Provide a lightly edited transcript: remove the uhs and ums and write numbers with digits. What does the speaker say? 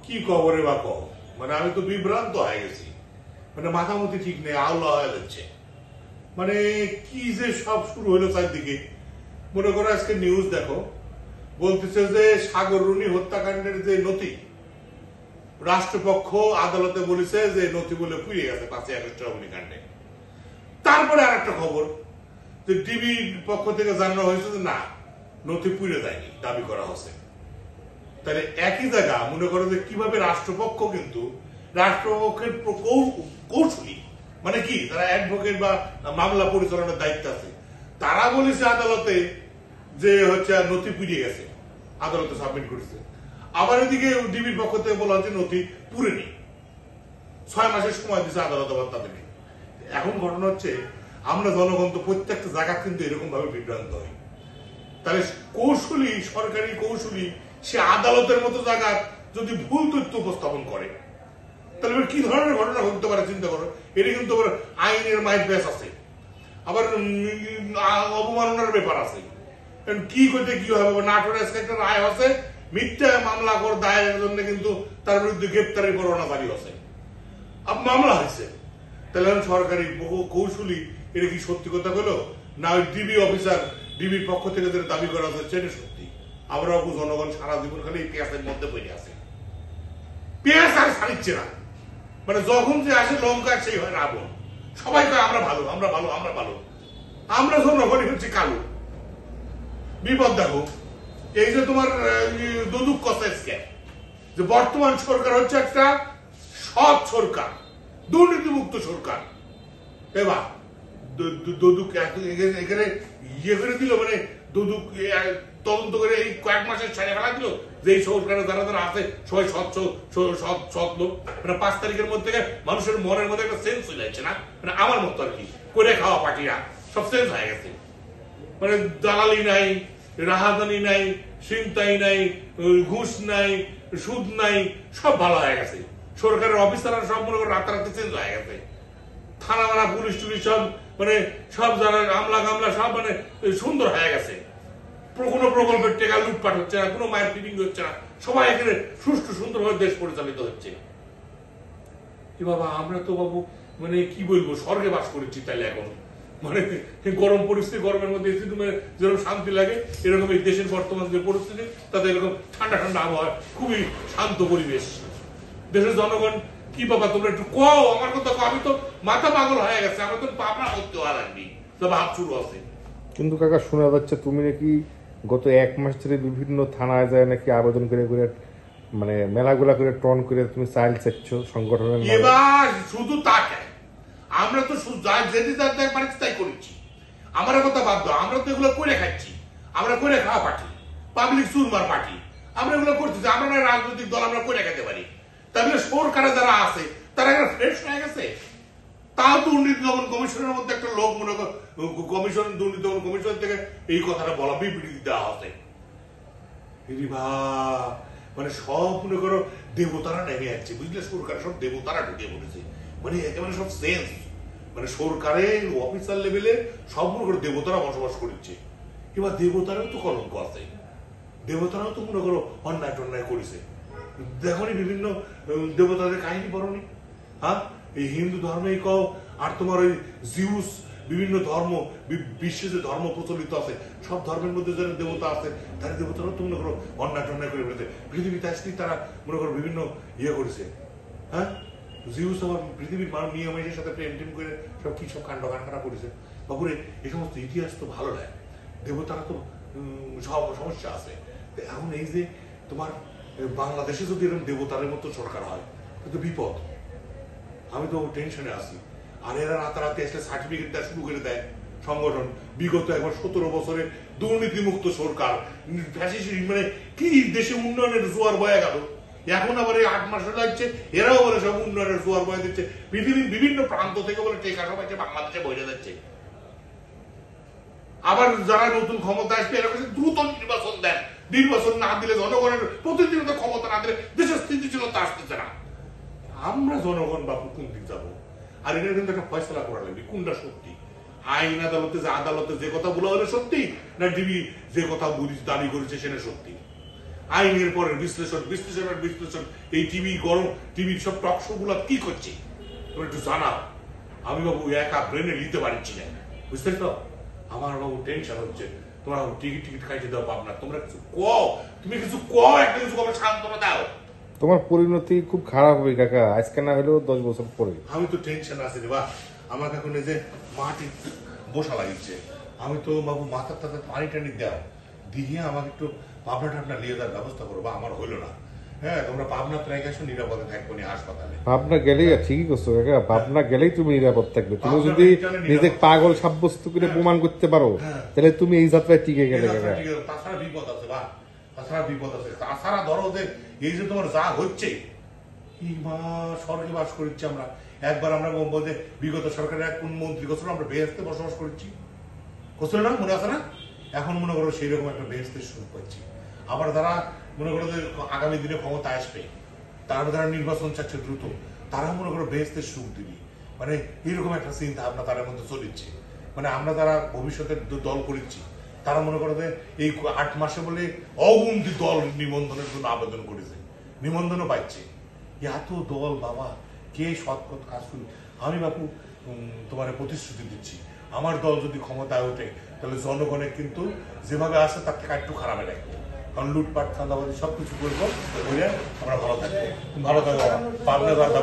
কি খবরে বা কও, মানে আমি তো বিভ্রান্ত হয়ে গেছি, মানে মাথামতি ঠিক নেই, আওলা হয়ে যাচ্ছে। মানে কি যে সব শুরু হলো চারদিকে। মনে করো আজকে নিউজ দেখো, বলতেছে যে সাগর রুনি হত্যাকাণ্ডের যে নথি, রাষ্ট্রপক্ষ আদালতে বলেছে যে নথি বলে পুড়িয়ে গেছে 5ই আগস্ট অগ্নিকাণ্ডে। তারপরে আর একটা খবর যে ডিবির পক্ষ থেকে জানানো হয়েছে যে না, নথি পুড়ে যায়নি, দাবি করা হচ্ছে। তাহলে একই জায়গা মনে করো যে কিভাবে রাষ্ট্রপক্ষ, কিন্তু রাষ্ট্রপক্ষের কৌশলী মানে কি, তারা অ্যাডভোকেট বা মামলা পরিচালনার দায়িত্ব আছে, তারা বলেছে আদালতে যে হচ্ছে নথি পুড়িয়ে গেছে, আদালতে সাবমিট করেছে। আবার এদিকে ডিবির পক্ষ থেকে বলা হচ্ছে নথি পুড়েনি, 6 মাসের সময় দিচ্ছে আদালত আবার তাদেরকে। এখন ঘটনা হচ্ছে আমরা জনগণ তো প্রত্যেকটা জায়গা কিন্তু এরকম ভাবে বিভ্রান্ত হই। তাহলে কৌশলী, সরকারি কৌশলী সে আদালতের মতো জায়গা যদি ভুল তথ্য উপস্থাপন করে, তাহলে কি ধরনের ঘটনা ঘটতে পারে চিন্তা করো। এটি কিন্তু আইনের মাইক ব্যাস আছে, আবার অবমাননার ব্যাপার আছে। কি করতে কি হবে, নাটোরে একটা রায় আছে, মিথ্যা মামলা করে দায়ের জন্য কিন্তু তার বিরুদ্ধে গ্রেপ্তারি পরোয়ানা জারি আছে, মামলা হয়েছে। তাহলে সরকারি কৌশলী এটা কি সত্যি কথা হলো না ওই ডিবি অফিসার, ডিবির পক্ষ থেকে যেটা দাবি করা হচ্ছে এটা সত্যি? আমরা জনগণ সারা জীবন খালি পেঁয়াজের মধ্যে পড়ে আছে, পেঁয়াজ আর ছাড়িচ্ছে না। মানে যখন যে আসে লঙ্কা সেই হয় রাবণ, সবাই কয় আমরা ভালো, আমরা ভালো, আমরা ভালো, আমরা জনগণই হচ্ছে কালো। বিপদ দেখো এই যে তোমার দুদুক কসেসকে, যে বর্তমান সরকার হচ্ছে একটা সৎ সরকার, দুর্নীতিমুক্ত সরকার। এবার দুদুক এখানে ইয়ে করে দিল, মানে দুদুক তদন্ত করে এই কয়েক মাসের ছেড়ে ফেলা দিল যে এই সরকারের যারা যারা আছে সবাই সৎ লোক। মানে 5 তারিখের মধ্যে মানুষের মনের মধ্যে একটা সেন্স হয়ে যাচ্ছে না, মানে আমার মতো আর কি, করে খাওয়া পার্টিরা সব সেন্স হয়ে গেছে। মানে দালালি নাই, রাহাজানি নাই, ছিনতাই নাই, ঘুষ নাই, সুদ নাই, সব ভালো হয়ে গেছে। সরকারের অফিসাররা সব মনে করে রাতারাতি চেঞ্জ হয়ে গেছে। থানা মানা পুলিশ টুলিশ সব মানে সব যারা আমলা গামলা সব মানে সুন্দর হয়ে গেছে। কোনো প্রকল্পের টাকা লুটপাট হচ্ছে না, কোনো মায়ের ফিটিং হচ্ছে না, সবাই এখানে সুষ্ঠু সুন্দরভাবে দেশ পরিচালিত হচ্ছে। কি বাবা, আমরা তো বাবু মানে কি বলবো, স্বর্গে বাস করেছি। তাইলে এখন মানে গরম পরিস্থিতি, গরমের মধ্যে এসি রুমে যেরকম শান্তি লাগে, এরকম এই দেশের বর্তমান যে পরিস্থিতি তাতে এরকম ঠান্ডা ঠান্ডা আবহাওয়া, খুবই শান্ত পরিবেশ। দেশের জনগণ কি বাবা তোমরা একটু কও, আমার কথা কও, আমি তো মাথা পাগল হয়ে গেছে, আমার তো পাবনা করতে হওয়া লাগবে, সব হাত শুরু আছে। কিন্তু কাকা শোনা যাচ্ছে তুমি নাকি গত 1 মাস ধরে বিভিন্ন থানায় যায় নাকি আবেদন করে করে মানে মেলাগুলা করে টন করে তুমি চাইল চাচ্ছ সংগঠনের। এবার শুধু তা কেন, আমরা তো যেটি যার পারি তাই করেছি। আমার কথা বাদ দাও, আমরা তো এগুলো করে খাচ্ছি, আমরা করে খাওয়া পার্টি, পাবলিক সুরমার পার্টি, আমরা এগুলো করতেছি। আমরা না রাজনৈতিক দল, আমরা করে খেতে পারি। তাহলে সরকারে যারা আছে তারা একটা ফ্রেশ হয়ে গেছে। তাও দুর্নীতি দমন কমিশনের মধ্যে একটা লোক মনে কর কমিশন, দুর্নীতি দমন কমিশন থেকে এই কথাটা বলা, বিবৃতি দেওয়া হচ্ছে। মানে সব মনে করো দেবতারা নেমে যাচ্ছে, বুঝলে, সরকারের সব দেবতারা ঢুকে পড়েছে। মানে একেবারে সব সেন্স, মানে সরকারের অফিসার লেভেলে সব মনে করো দেবতারা বসবাস করছে। এবার দেবতারাও তো কলঙ্ক আছে, দেবতারাও তো মনে করো অন্যায় টন্যায় করেছে। দেখো বিভিন্ন দেবতাদের কাহিনী পড়নি? হ্যাঁ, এই হিন্দু ধর্মেই কও আর তোমার ওই জিউস, বিভিন্ন ধর্ম, বিশ্বে যে ধর্ম প্রচলিত আছে সব ধর্মের মধ্যে যারা দেবতা আছে তারা দেবতারাও তো মনে করো অন্যায় টন্যায় করে ফেলেছে। পৃথিবীতে আসলেই তারা মনে করো বিভিন্ন ইয়ে করেছে। হ্যাঁ, জিউস আমার পৃথিবীর নিয়ম এসে সাথে প্রেম টেম করে সব কি সব কাণ্ড কারখানা করেছে। বাবুরে এই সমস্ত ইতিহাস তো ভালো লাগে, দেবতারা তো সব সমস্যা আছে। এখন এই যে তোমার বাংলাদেশে যদি এরকম দেবতারের মতো সরকার হয় কিন্তু বিপদ। আমি তো টেনশনে আছি। আর এরা রাতারাতি আসলে সার্টিফিকেট দেওয়া শুরু করে দেয় সংগঠন। বিগত একবার 17 বছরে দুর্নীতিমুক্ত সরকার, মানে কি দেশে উন্নয়নের জোয়ার বয়ে গেল। এখন আবার এই 8 মাস লাগছে, এরাও বলে সব উন্নয়নের জোয়ার বয়ে দিচ্ছে। পৃথিবীর বিভিন্ন প্রান্ত থেকে বলে টেকা সবাই বাংলাদেশে বয়ে যাচ্ছে। আবার যারা নতুন ক্ষমতা আসবে এরা দ্রুত নির্বাচন দেন, নির্বাচন না দিলে জনগণের প্রতিনিয়ত ক্ষমতা না দিলে দেশের স্থিতিশীলতা আসতেছে না। আমরা জনগণ বাবু কোন দিক যাবো? আর এটা কিন্তু একটা ফয়সলা করা লাগবে কোনটা সত্যি। আইন আদালতে যে কথা বলা হলে সত্যি, না ডিবি যে কথা দাবি করেছে সেটা সত্যি। আইনের পরের বিশ্লেষণ, বিশ্লেষণের বিশ্লেষণ, এই টিভি গরম টিভির সব টক শো গুলা কি করছে তোমরা একটু জানাও। আমি বাবু একা ব্রেনে নিতে পারছি না, বুঝতে তো? আমার বাবু টেনশন হচ্ছে। তোমরা টিকিট টিকিট খাইতে দাও পাবনা, তোমরা কিছু কও, তুমি কিছু কও, একটা কিছু আমার সান্ত্বনা দাও। তোমার পরিণতি খুব খারাপ হবে কাকা, আজকে না হলেও 10 বছর পরে। আমি তো টেনশন আছি রে বা, আমাকে এখন এই যে মাটি বসা লাগিচ্ছে, আমি তো বাবু মাথার টাথা পানি টানি দাও দিয়ে আমাকে একটু পাবনা টাবনা নিয়ে দেওয়ার ব্যবস্থা করো বা, আমার হইলো না। হ্যাঁ, তোমরা পাবনা প্রায় গেছো, নিরাপদে থাকবো নি হাসপাতালে। ভাবনা গেলেই ঠিকই করছো কাকা, ভাবনা গেলেই তুমি নিরাপদ থাকবে। তুমি ভাবনা যদি বিজ্ঞানে নিজে নিরাপদ। পাগল সাব্যস্ত করে প্রমাণ করতে পারো, হ্যাঁ। তাহলে তুমি এই যাত্রায় টিকে গেলে কাকা। তাছাড়া বিপদ আছে বা, তাছাড়া বিপদ আছে। তাছাড়া ধরো যে এই যে তোমার যা হচ্ছে, এই মা স্বর্গে বাস করেছি আমরা। একবার আমরা বলবো যে বিগত সরকারের এক কোন মন্ত্রী গোসল আমরা বেহেস্তে বসবাস করেছি, গোসল না মনে আছে না? এখন মনে করো সেই রকম একটা বেহেস্তের সুখ পাচ্ছি। আবার যারা মনে করো যে আগামী দিনে ক্ষমতা আসবে, তারা যারা নির্বাচন চাচ্ছে দ্রুত, তারা মনে করো বেহেস্তের সুখ দিবি, মানে এরকম একটা চিন্তা ভাবনা তাদের মধ্যে চলিচ্ছে। মানে আমরা যারা ভবিষ্যতের দল করেছি, তারা মনে করো যে এই 8 মাসে বলে অগুন্তি দল নিবন্ধনের জন্য আবেদন করেছে, নিবন্ধনও পাচ্ছে। এত দল বাবা, কে সৎ কাজ করবে? আমি বাপু তোমার প্রতিশ্রুতি দিচ্ছি, আমার দল যদি ক্ষমতায় ওঠে, তাহলে জনগণের কিন্তু যেভাবে আছে তার থেকে একটু খারাপে রাখবো। কারণ লুটপাট চাঁদাবাজি সবকিছু করবো, আমরা ভালো থাকবো। ভালো থাকবো, পাবনা ব্যবস্থা